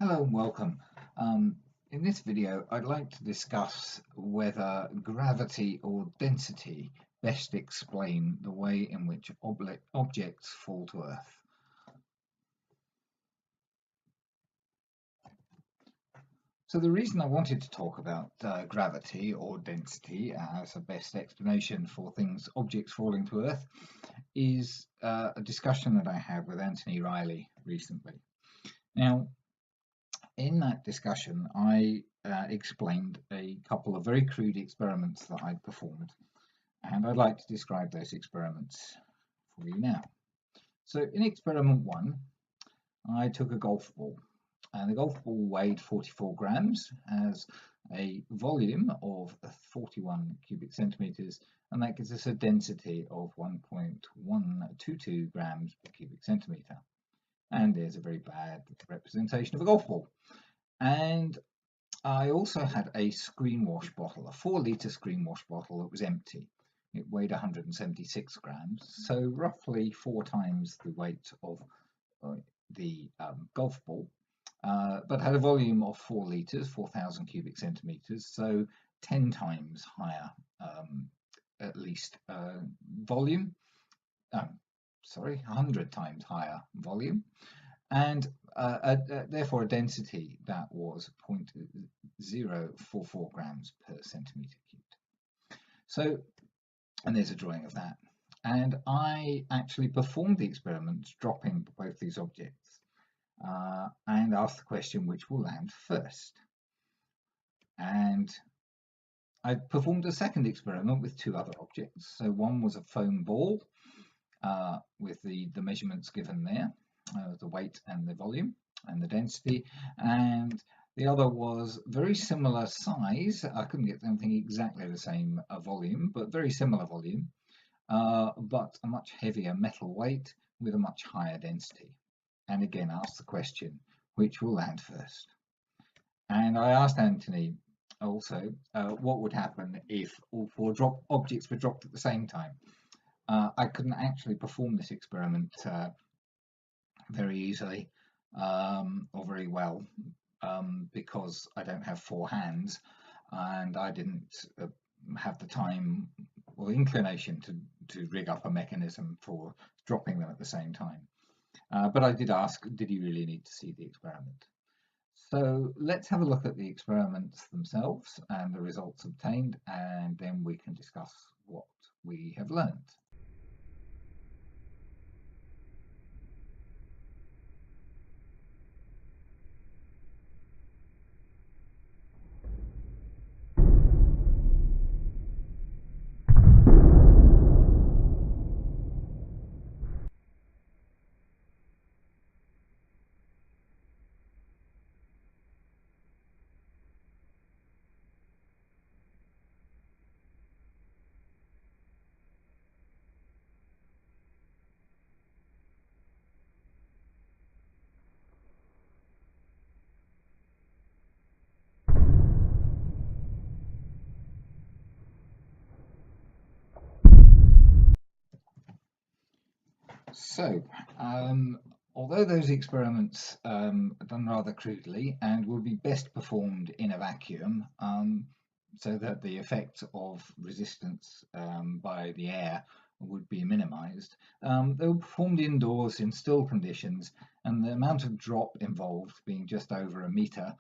Hello and welcome. In this video, I'd like to discuss whether gravity or density best explain the way in which objects fall to Earth. So the reason I wanted to talk about gravity or density as a best explanation for objects falling to Earth, is a discussion that I had with Anthony Riley recently. Now, in that discussion, I explained a couple of very crude experiments that I'd performed, and I'd like to describe those experiments for you now. So in experiment one, I took a golf ball, and the golf ball weighed 44 grams, has a volume of 41 cubic centimeters, and that gives us a density of 1.122 grams per cubic centimeter. And there's a very bad representation of a golf ball. And I also had a screen wash bottle, a 4-litre screen wash bottle that was empty. It weighed 176 grams, so roughly 4 times the weight of the golf ball, but had a volume of 4 litres, 4,000 cubic centimetres, so 10 times higher, at least, volume. 100 times higher volume, and therefore a density that was 0.044 grams per centimetre cubed. So, and there's a drawing of that. And I actually performed the experiment dropping both these objects and asked the question, which will land first? And I performed a second experiment with 2 other objects. So one was a foam ball with the measurements given there, the weight and the volume and the density, and the other was very similar size. I couldn't get anything exactly the same volume, but very similar volume, but a much heavier metal weight with a much higher density. And again, asked the question, which will land first? And I asked Anthony also what would happen if all 4 objects were dropped at the same time. I couldn't actually perform this experiment very easily or very well because I don't have 4 hands, and I didn't have the time or inclination to rig up a mechanism for dropping them at the same time. But I did ask, did he really need to see the experiment? So let's have a look at the experiments themselves and the results obtained, and then we can discuss what we have learned. So, although those experiments are done rather crudely and will be best performed in a vacuum, so that the effect of resistance by the air would be minimized, they were performed indoors in still conditions, and the amount of drop involved, being just over a meter,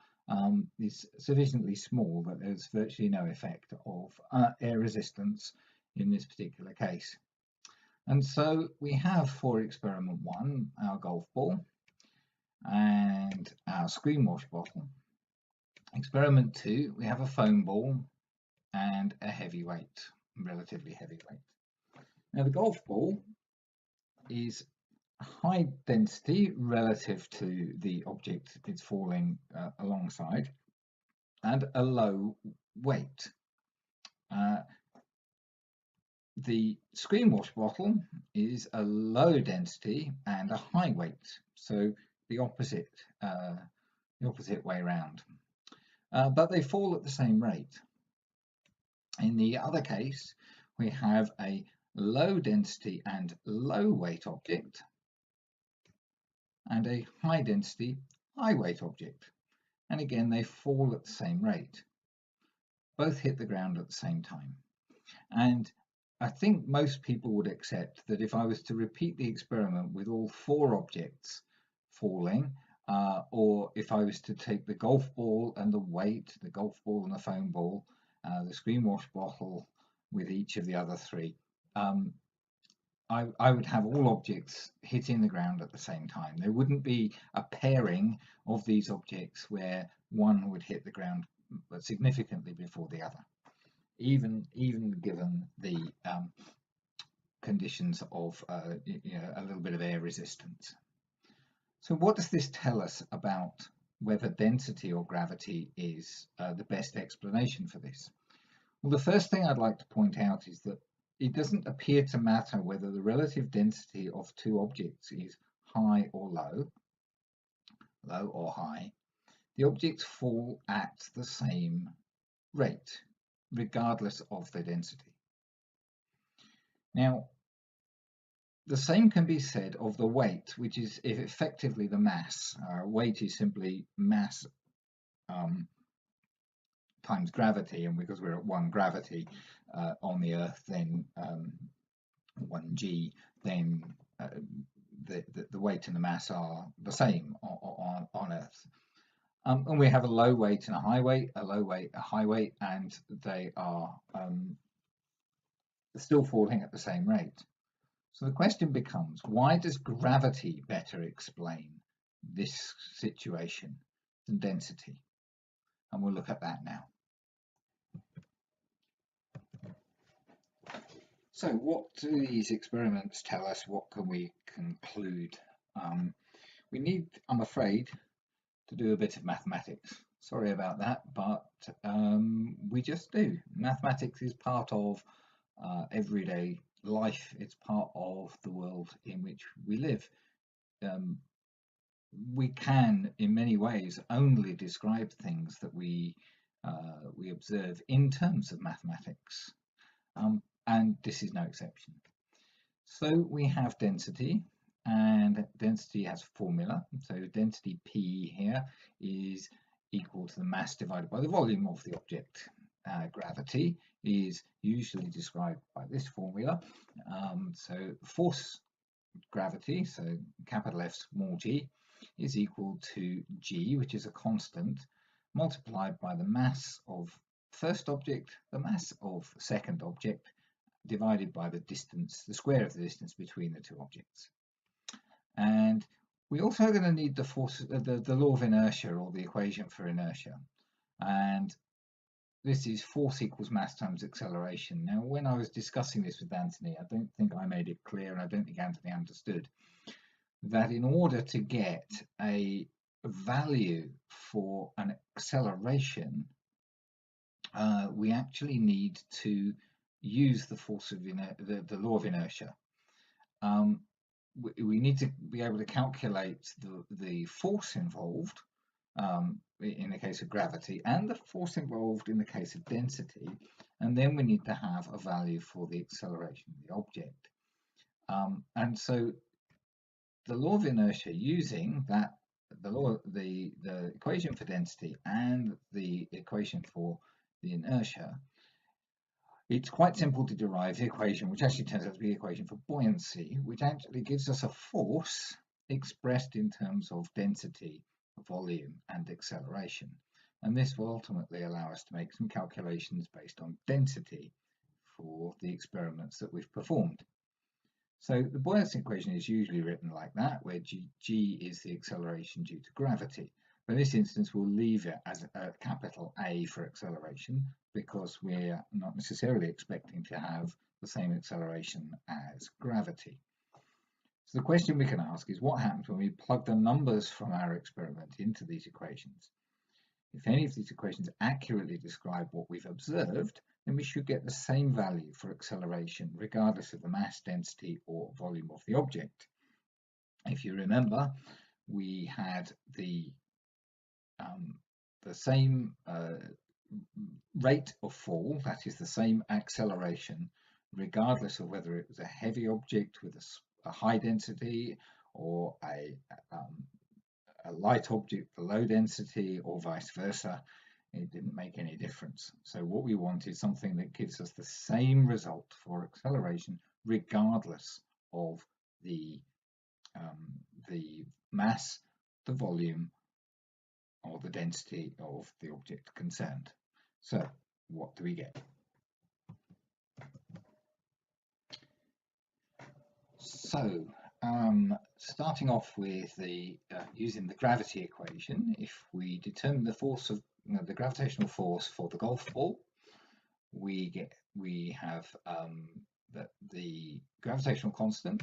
is sufficiently small that there's virtually no effect of air resistance in this particular case. And so we have, for experiment 1, our golf ball and our screen wash bottle. Experiment 2, we have a foam ball and a heavy weight, relatively heavy weight. Now the golf ball is high density relative to the object it's falling alongside, and a low weight. The screen wash bottle is a low density and a high weight, so the opposite way around. But they fall at the same rate. In the other case, we have a low density and low weight object and a high density, high weight object, and again they fall at the same rate. Both hit the ground at the same time. And I think most people would accept that if I was to repeat the experiment with all 4 objects falling, or if I was to take the golf ball and the weight, the golf ball and the foam ball, the screen wash bottle with each of the other 3, I would have all objects hitting the ground at the same time. There wouldn't be a pairing of these objects where one would hit the ground significantly before the other, even given the conditions of a little bit of air resistance. So what does this tell us about whether density or gravity is the best explanation for this? Well, the first thing I'd like to point out is that it doesn't appear to matter whether the relative density of 2 objects is high or low or high. The objects fall at the same rate, regardless of their density. Now, the same can be said of the weight, which is effectively the mass. Weight is simply mass times gravity, and because we're at 1 gravity on the Earth, then 1g, then the weight and the mass are the same on Earth. And we have a low weight and a high weight, a low weight, a high weight, and they are still falling at the same rate. So the question becomes, why does gravity better explain this situation than density? And we'll look at that now. So what do these experiments tell us? What can we conclude? We need, I'm afraid, to do a bit of mathematics. Sorry about that, but we just do. Mathematics is part of everyday life. It's part of the world in which we live. We can, in many ways, only describe things that we observe in terms of mathematics, and this is no exception. So we have density, and density has a formula. So density P here is equal to the mass divided by the volume of the object. Gravity is usually described by this formula. So force gravity, so capital F small g, is equal to g, which is a constant, multiplied by the mass of first object, the mass of second object, divided by the distance, the square of the distance between the 2 objects. And we also are going to need the force, the law of inertia, or the equation for inertia. And this is force equals mass times acceleration. Now, when I was discussing this with Anthony, I don't think I made it clear, and I don't think Anthony understood, that in order to get a value for an acceleration, we actually need to use the force of the law of inertia. We need to be able to calculate the force involved in the case of gravity and the force involved in the case of density, and then we need to have a value for the acceleration of the object. And so the law of inertia, using that, the equation for density and the equation for the inertia, it's quite simple to derive the equation, which actually turns out to be the equation for buoyancy, which actually gives us a force expressed in terms of density, volume, and acceleration. And this will ultimately allow us to make some calculations based on density for the experiments that we've performed. So the buoyancy equation is usually written like that, where g is the acceleration due to gravity. But in this instance, we'll leave it as a capital A for acceleration, because we're not necessarily expecting to have the same acceleration as gravity. So the question we can ask is, what happens when we plug the numbers from our experiment into these equations? If any of these equations accurately describe what we've observed, then we should get the same value for acceleration, regardless of the mass, density, or volume of the object. If you remember, we had the same rate of fall, that is the same acceleration, regardless of whether it was a heavy object with a high density or a a light object the low density or vice versa. It didn't make any difference. So what we want is something that gives us the same result for acceleration regardless of the mass, the volume, or the density of the object concerned. So what do we get? So starting off with using the gravity equation, if we determine the force of the gravitational force for the golf ball, we have the gravitational constant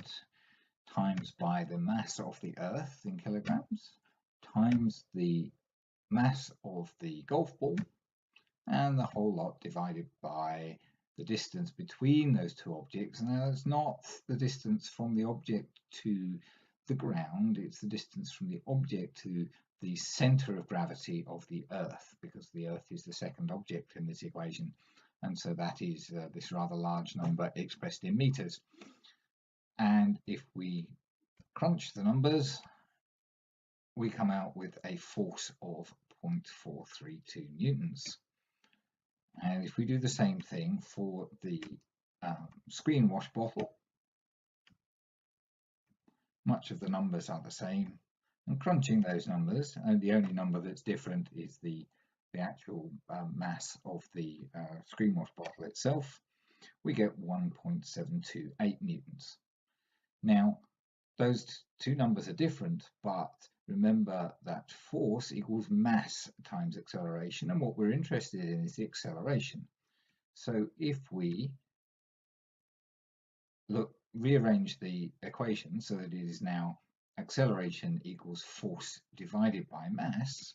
times by the mass of the Earth in kilograms times the mass of the golf ball, and the whole lot divided by the distance between those two objects. Now, it's not the distance from the object to the ground, it's the distance from the object to the center of gravity of the Earth, because the Earth is the second object in this equation, and so that is this rather large number expressed in meters. And if we crunch the numbers, we come out with a force of 0.432 newtons. And if we do the same thing for the screen wash bottle, much of the numbers are the same. And crunching those numbers, and the only number that's different is the actual mass of the screen wash bottle itself, we get 1.728 newtons. Now, those two numbers are different, but remember that force equals mass times acceleration, and what we're interested in is the acceleration. So if we rearrange the equation so that it is now acceleration equals force divided by mass,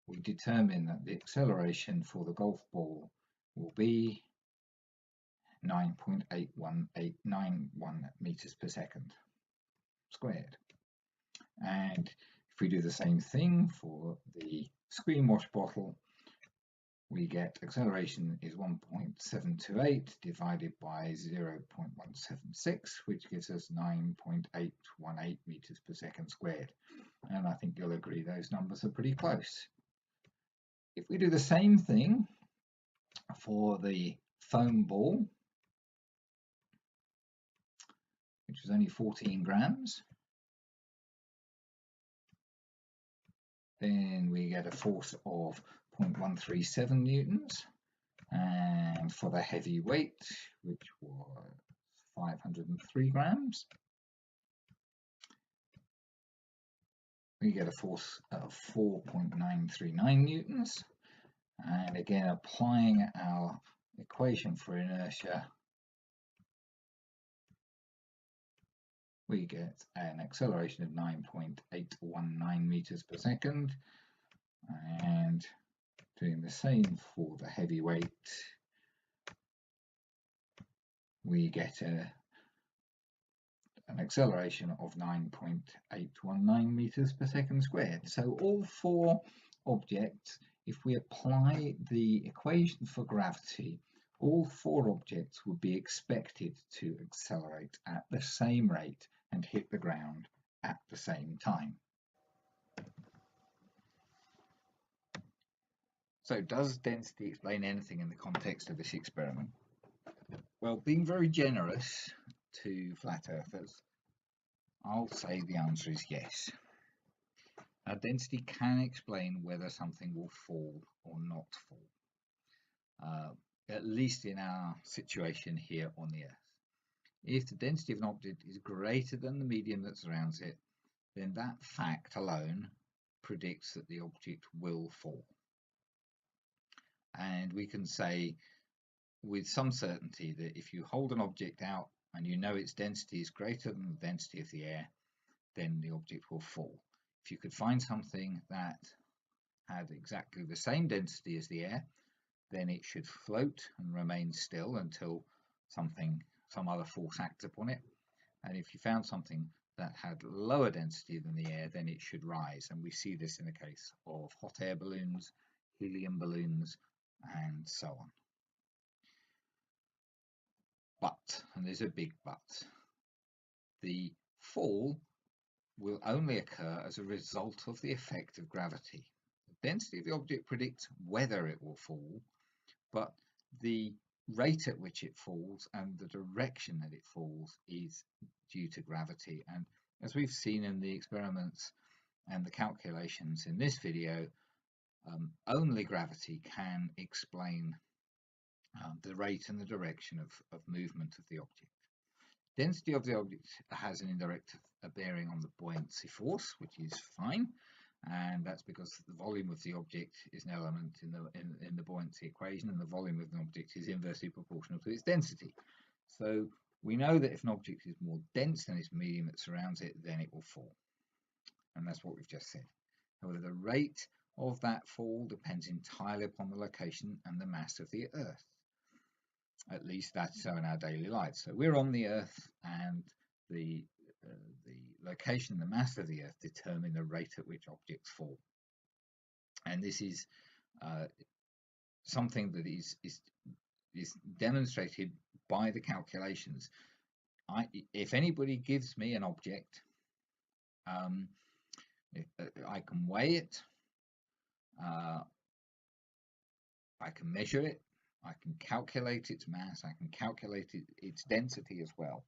we determine that the acceleration for the golf ball will be 9.81891 meters per second squared. And if we do the same thing for the screen wash bottle, we get acceleration is 1.728 divided by 0.176, which gives us 9.818 meters per second squared. And I think you'll agree those numbers are pretty close. If we do the same thing for the foam ball, which was only 14 grams, then we get a force of 0.137 newtons. And for the heavy weight, which was 503 grams, we get a force of 4.939 newtons. And again, applying our equation for inertia, we get an acceleration of 9.819 meters per second. And doing the same for the heavy weight, we get an acceleration of 9.819 meters per second squared. So all four objects, if we apply the equation for gravity, all four objects would be expected to accelerate at the same rate and hit the ground at the same time. So does density explain anything in the context of this experiment? Well, being very generous to flat earthers, I'll say the answer is yes. Now, density can explain whether something will fall or not fall, at least in our situation here on the Earth. If the density of an object is greater than the medium that surrounds it, then that fact alone predicts that the object will fall. And we can say with some certainty that if you hold an object out and you know its density is greater than the density of the air, then the object will fall. If you could find something that had exactly the same density as the air, then it should float and remain still until some other force acts upon it. And if you found something that had lower density than the air, then it should rise. And we see this in the case of hot air balloons, helium balloons, and so on. But, and there's a big but, the fall will only occur as a result of the effect of gravity. The density of the object predicts whether it will fall, but the rate at which it falls and the direction that it falls is due to gravity. And as we've seen in the experiments and the calculations in this video, only gravity can explain the rate and the direction of movement of the object. Density of the object has an indirect bearing on the buoyancy force, which is fine, and that's because the volume of the object is an element in the buoyancy equation, and the volume of an object is inversely proportional to its density. So we know that if an object is more dense than its medium that surrounds it, then it will fall, and that's what we've just said. However, the rate of that fall depends entirely upon the location and the mass of the Earth. At least that's so in our daily life. So we're on the Earth, and the location and the mass of the Earth determine the rate at which objects fall. And this is something that is demonstrated by the calculations. If anybody gives me an object, I can weigh it, I can measure it, I can calculate its mass, I can calculate its density as well.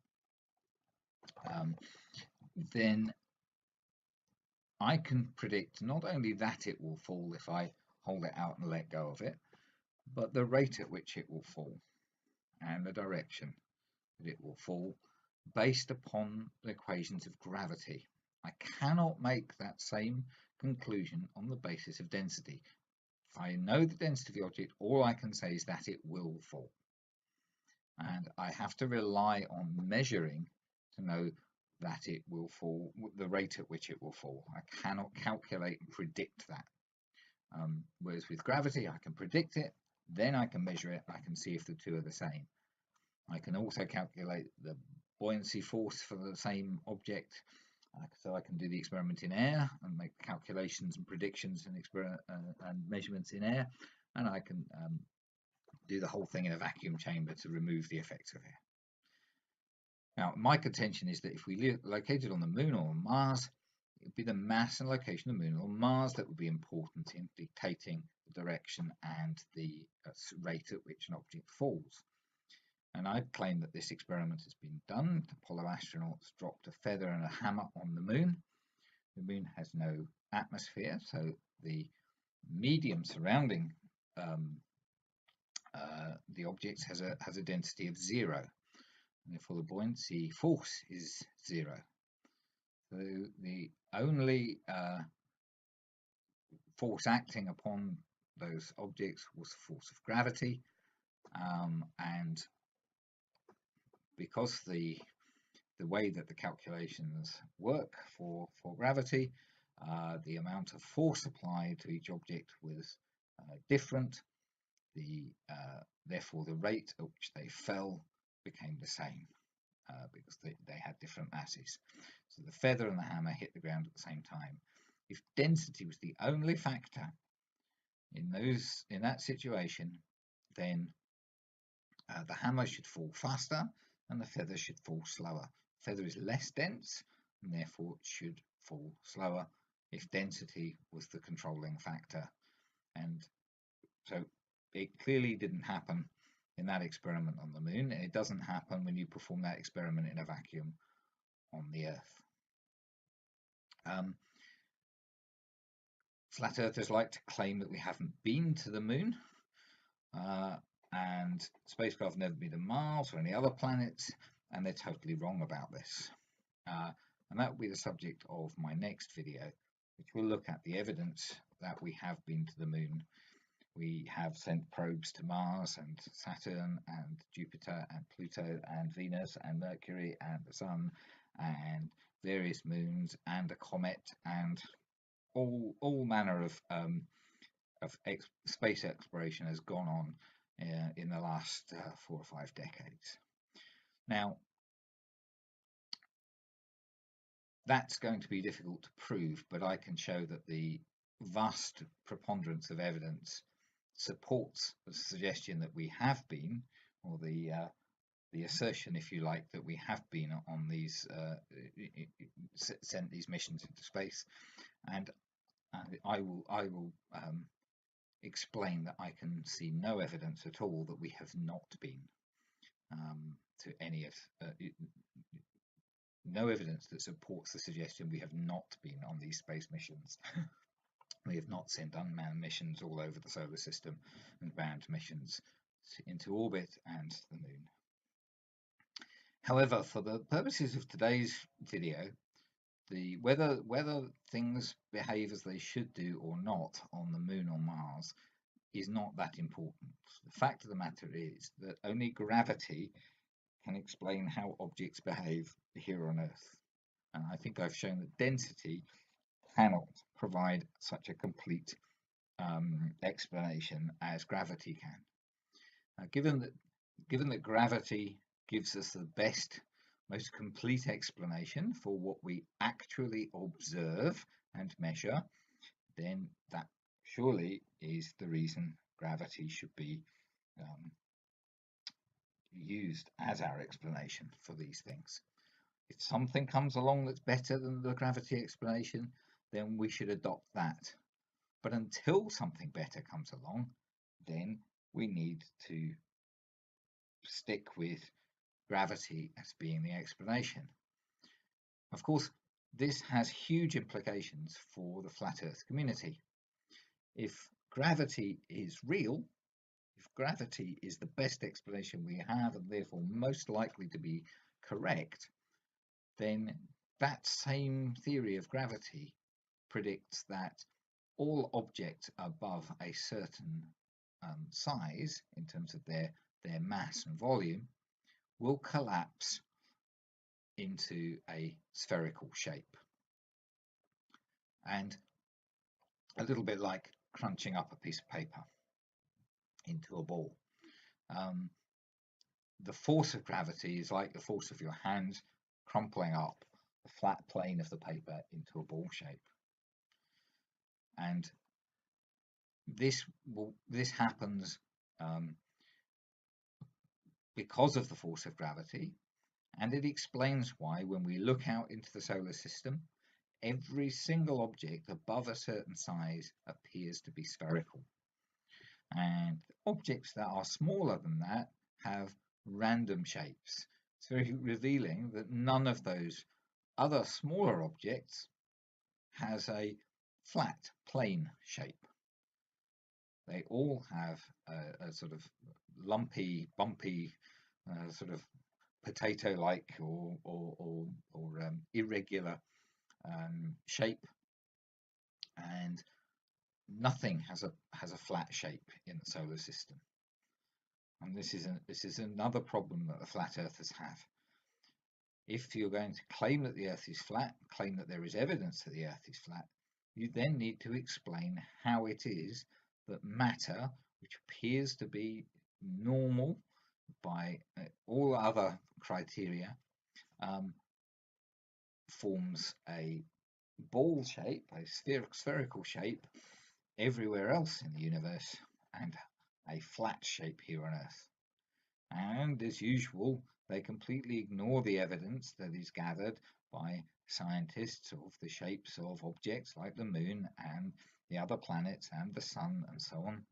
Then I can predict not only that it will fall if I hold it out and let go of it, but the rate at which it will fall and the direction that it will fall based upon the equations of gravity. I cannot make that same conclusion on the basis of density. If I know the density of the object, all I can say is that it will fall. And I have to rely on measuring to know that it will fall, the rate at which it will fall. I cannot calculate and predict that. Whereas with gravity, I can predict it, then I can measure it, I can see if the two are the same. I can also calculate the buoyancy force for the same object, so I can do the experiment in air and make calculations and predictions and measurements in air, and I can do the whole thing in a vacuum chamber to remove the effects of air. Now, my contention is that if we located on the Moon or on Mars, it would be the mass and location of the Moon or Mars that would be important in dictating the direction and the rate at which an object falls. And I'd claim that this experiment has been done. The Apollo astronauts dropped a feather and a hammer on the Moon. The Moon has no atmosphere, so the medium surrounding the object has a density of 0. And therefore the buoyancy force is 0. So the only force acting upon those objects was the force of gravity, and because the way that the calculations work for gravity, the amount of force applied to each object was different. Therefore the rate at which they fell became the same, because they had different masses. So the feather and the hammer hit the ground at the same time. If density was the only factor in that situation, then the hammer should fall faster and the feather should fall slower. The feather is less dense and therefore it should fall slower if density was the controlling factor. And so it clearly didn't happen in that experiment on the Moon, and it doesn't happen when you perform that experiment in a vacuum on the Earth. Flat earthers like to claim that we haven't been to the Moon, and spacecraft have never been to Mars or any other planets, and they're totally wrong about this. And that will be the subject of my next video, which will look at the evidence that we have been to the Moon. We have sent probes to Mars and Saturn and Jupiter and Pluto and Venus and Mercury and the Sun and various moons and a comet and all manner of space exploration has gone on in the last 4 or 5 decades. Now, that's going to be difficult to prove, but I can show that the vast preponderance of evidence supports the suggestion that we have been, or the the assertion, if you like, that we have been on these sent these missions into space, and I will explain that I can see no evidence at all that we have not been to any of no evidence that supports the suggestion we have not been on these space missions. We have not sent unmanned missions all over the solar system and manned missions into orbit and the moon. However, for the purposes of today's video, whether things behave as they should do or not on the moon or Mars is not that important. The fact of the matter is that only gravity can explain how objects behave here on Earth. And I think I've shown that density cannot provide such a complete explanation as gravity can. Given that gravity gives us the best, most complete explanation for what we actually observe and measure, then that surely is the reason gravity should be used as our explanation for these things. If something comes along that's better than the gravity explanation, then we should adopt that. But until something better comes along, then we need to stick with gravity as being the explanation. Of course, this has huge implications for the flat Earth community. If gravity is real, if gravity is the best explanation we have and therefore most likely to be correct, then that same theory of gravity predicts that all objects above a certain size in terms of their mass and volume will collapse into a spherical shape. And a little bit like crunching up a piece of paper into a ball. The force of gravity is like the force of your hand crumpling up the flat plane of the paper into a ball shape. And this happens because of the force of gravity, and it explains why when we look out into the solar system, every single object above a certain size appears to be spherical, and objects that are smaller than that have random shapes. It's very revealing that none of those other smaller objects has a flat plane shape. They all have a sort of lumpy, bumpy, sort of potato-like or irregular shape, and nothing has a flat shape in the solar system. And this is another problem that the flat earthers have. If you're going to claim that the Earth is flat, claim that there is evidence that the Earth is flat, you then need to explain how it is that matter, which appears to be normal by all other criteria, forms a ball shape, a spherical shape everywhere else in the universe, and a flat shape here on Earth. And as usual, they completely ignore the evidence that is gathered by scientists of the shapes of objects like the moon and the other planets and the sun and so on,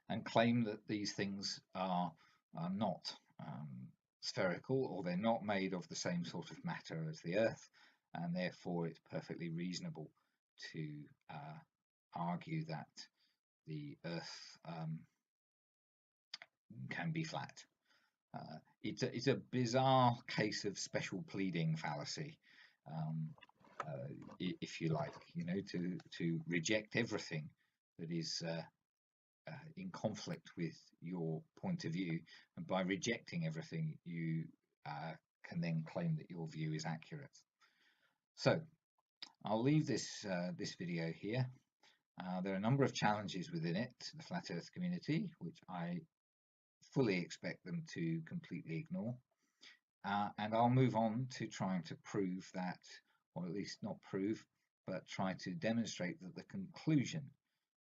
and claim that these things are not spherical, or they're not made of the same sort of matter as the Earth, and therefore it's perfectly reasonable to argue that the Earth can be flat. It's a bizarre case of special pleading fallacy, if you like, to reject everything that is in conflict with your point of view, and by rejecting everything you can then claim that your view is accurate. So I'll leave this video here. There are a number of challenges within it to the flat earth community, which I fully expect them to completely ignore, and I'll move on to trying to prove that, or at least not prove, but try to demonstrate that the conclusion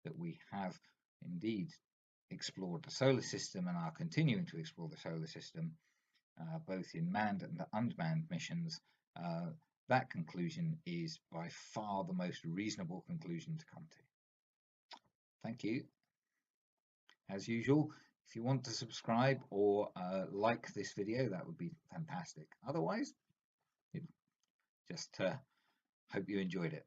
that we have indeed explored the solar system and are continuing to explore the solar system, both in manned and unmanned missions, that conclusion is by far the most reasonable conclusion to come to. Thank you. As usual, if you want to subscribe or like this video, that would be fantastic. Otherwise, just hope you enjoyed it.